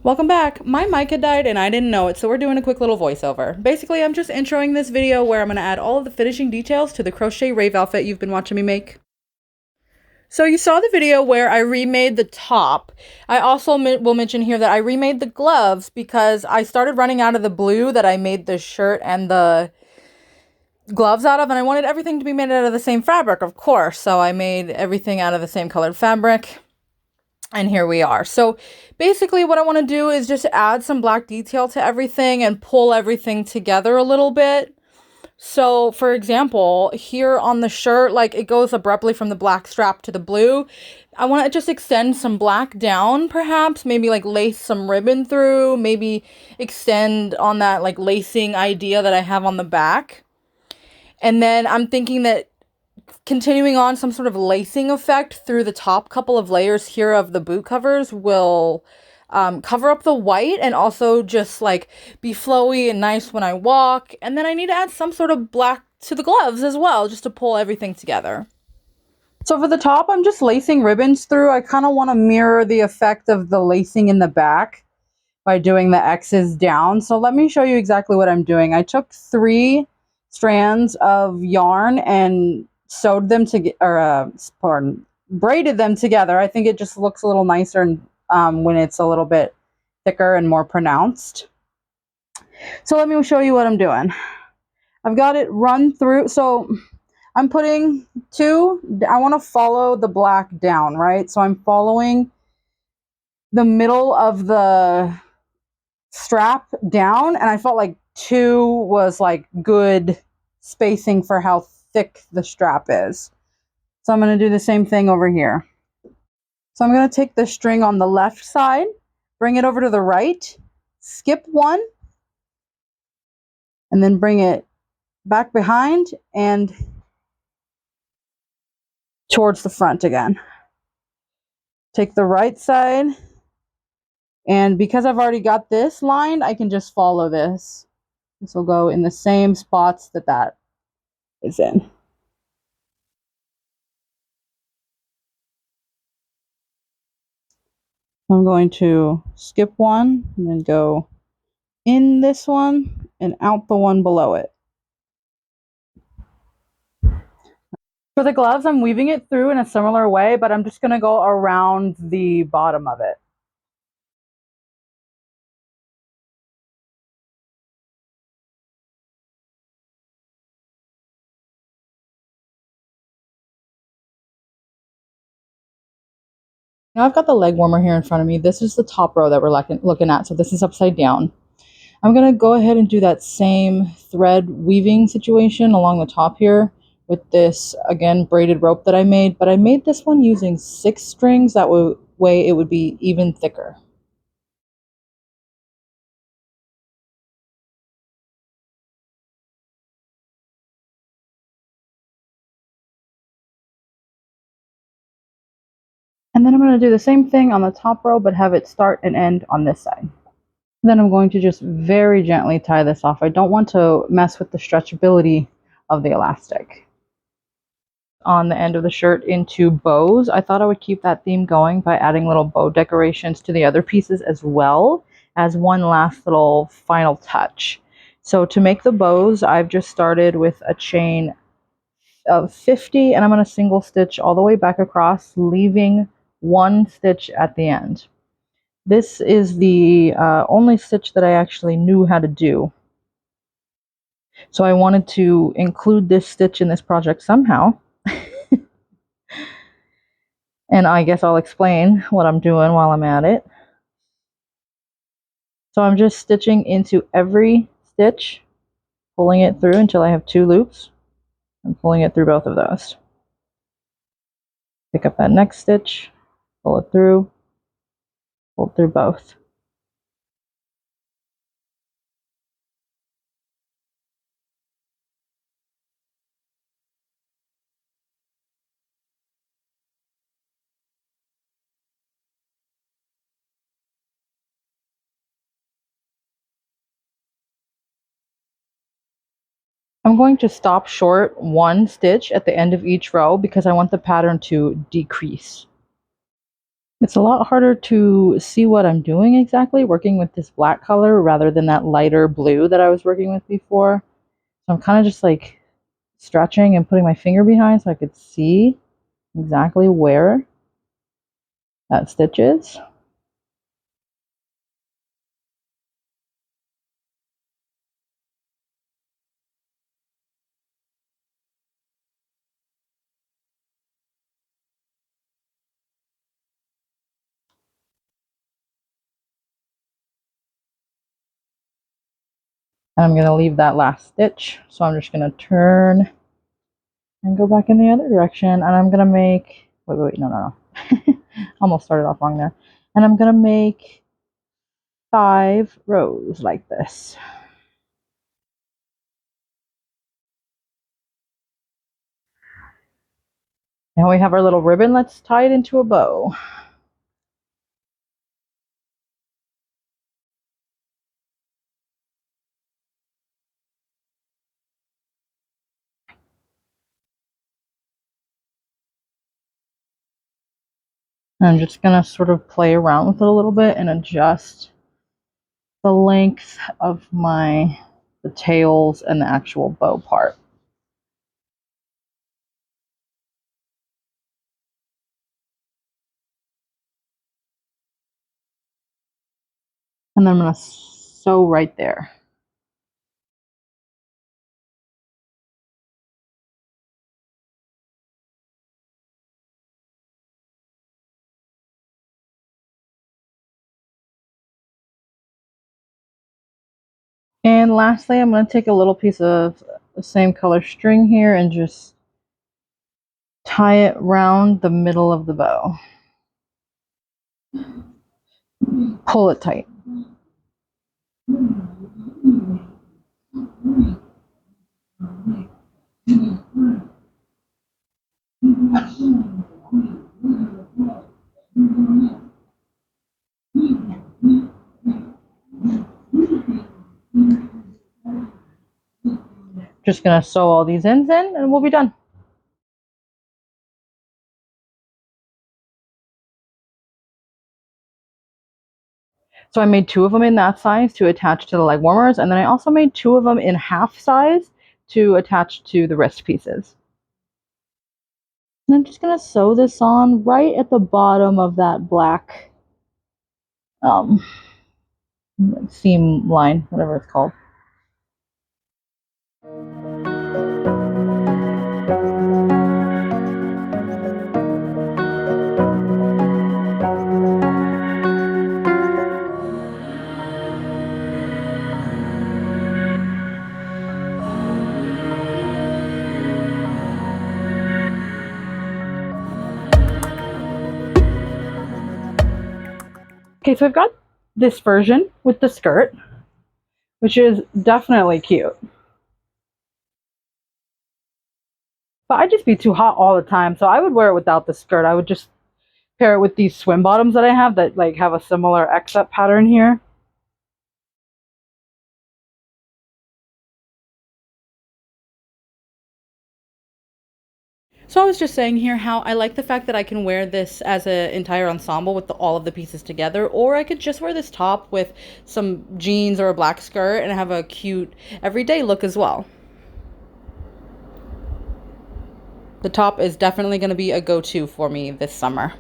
Welcome back. My mic had died and I didn't know it, so we're doing a quick little voiceover. Basically, I'm just introing this video where I'm going to add all of the finishing details to the Crochet Rave outfit you've been watching me make. So you saw the video where I remade the top. I also will mention here that I remade the gloves because I started running out of the blue that I made the shirt and the gloves out of, and I wanted everything to be made out of the same fabric, of course. So I made everything out of the same colored fabric. And here we are. So basically what I want to do is just add some black detail to everything and pull everything together a little bit. So for example, here on the shirt, like it goes abruptly from the black strap to the blue. I want to just extend some black down, perhaps, maybe like lace some ribbon through, maybe extend on that like lacing idea that I have on the back. And then I'm thinking that continuing on some sort of lacing effect through the top couple of layers here of the boot covers will cover up the white and also just like be flowy and nice when I walk. And then I need to add some sort of black to the gloves as well, just to pull everything together. So for the top, I'm just lacing ribbons through. I kind of want to mirror the effect of the lacing in the back by doing the X's down. So let me show you exactly what I'm doing. I took 3 strands of yarn and sewed them together, braided them together. I think it just looks a little nicer and when it's a little bit thicker and more pronounced. So let me show you what I'm doing. I've got it run through. So I'm putting 2, I want to follow the black down, right? So I'm following the middle of the strap down, and I felt like 2 was like good spacing for how thick the strap is. So I'm going to do the same thing over here. So I'm going to take the string on the left side, bring it over to the right, skip 1, and then bring it back behind and towards the front again. Take the right side, and because I've already got this lined, I can just follow this. This will go in the same spots that is in. I'm going to skip 1 and then go in this one and out the one below it. For the gloves, I'm weaving it through in a similar way, but I'm just going to go around the bottom of it. Now I've got the leg warmer here in front of me. This is the top row that we're looking at, so this is upside down. I'm going to go ahead and do that same thread weaving situation along the top here with this, again, braided rope that I made, but I made this one using 6 strings. That way it would be even thicker. And then I'm going to do the same thing on the top row, but have it start and end on this side. Then I'm going to just very gently tie this off. I don't want to mess with the stretchability of the elastic. On the end of the shirt into bows, I thought I would keep that theme going by adding little bow decorations to the other pieces as well as one last little final touch. So to make the bows, I've just started with a chain of 50 and I'm going to single stitch all the way back across, leaving 1 stitch at the end. This is the only stitch that I actually knew how to do. So I wanted to include this stitch in this project somehow. And I guess I'll explain what I'm doing while I'm at it. So I'm just stitching into every stitch, pulling it through until I have 2 loops, and pulling it through both of those. Pick up that next stitch, pull it through, pull it through both. I'm going to stop short 1 stitch at the end of each row because I want the pattern to decrease. It's a lot harder to see what I'm doing exactly working with this black color rather than that lighter blue that I was working with before. So I'm kind of just like stretching and putting my finger behind so I could see exactly where that stitch is. And I'm going to leave that last stitch. So I'm just going to turn and go back in the other direction. And I'm going to make, wait, no. Almost started off wrong there. And I'm going to make 5 rows like this. Now we have our little ribbon. Let's tie it into a bow. And I'm just going to sort of play around with it a little bit and adjust the length of the tails and the actual bow part. And then I'm going to sew right there. And lastly, I'm going to take a little piece of the same color string here and just tie it around the middle of the bow. Pull it tight. Just going to sew all these ends in and we'll be done. So I made 2 of them in that size to attach to the leg warmers, and then I also made 2 of them in half size to attach to the wrist pieces. And I'm just going to sew this on right at the bottom of that black seam line, whatever it's called. Okay, so I've got this version with the skirt, which is definitely cute. But I'd just be too hot all the time, so I would wear it without the skirt. I would just pair it with these swim bottoms that I have that like have a similar X-up pattern here. So I was just saying here how I like the fact that I can wear this as an entire ensemble with all of the pieces together, or I could just wear this top with some jeans or a black skirt and have a cute everyday look as well. The top is definitely going to be a go-to for me this summer.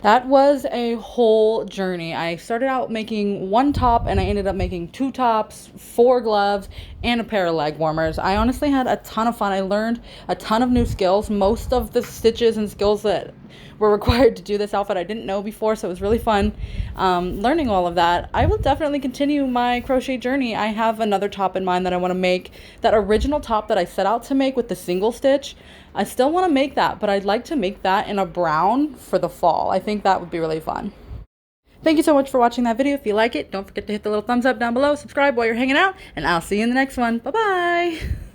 That was a whole journey. I started out making 1 top and I ended up making 2 tops, 4 gloves, and a pair of leg warmers. I honestly had a ton of fun. I learned a ton of new skills. Most of the stitches and skills that were required to do this outfit I didn't know before, so it was really fun learning all of that. I will definitely continue my crochet journey. I have another top in mind that I want to make. That original top that I set out to make with the single stitch, I still want to make that, but I'd like to make that in a brown for the fall. I think that would be really fun. Thank you so much for watching that video. If you like it, don't forget to hit the little thumbs up down below, subscribe while you're hanging out, and I'll see you in the next one. Bye-bye!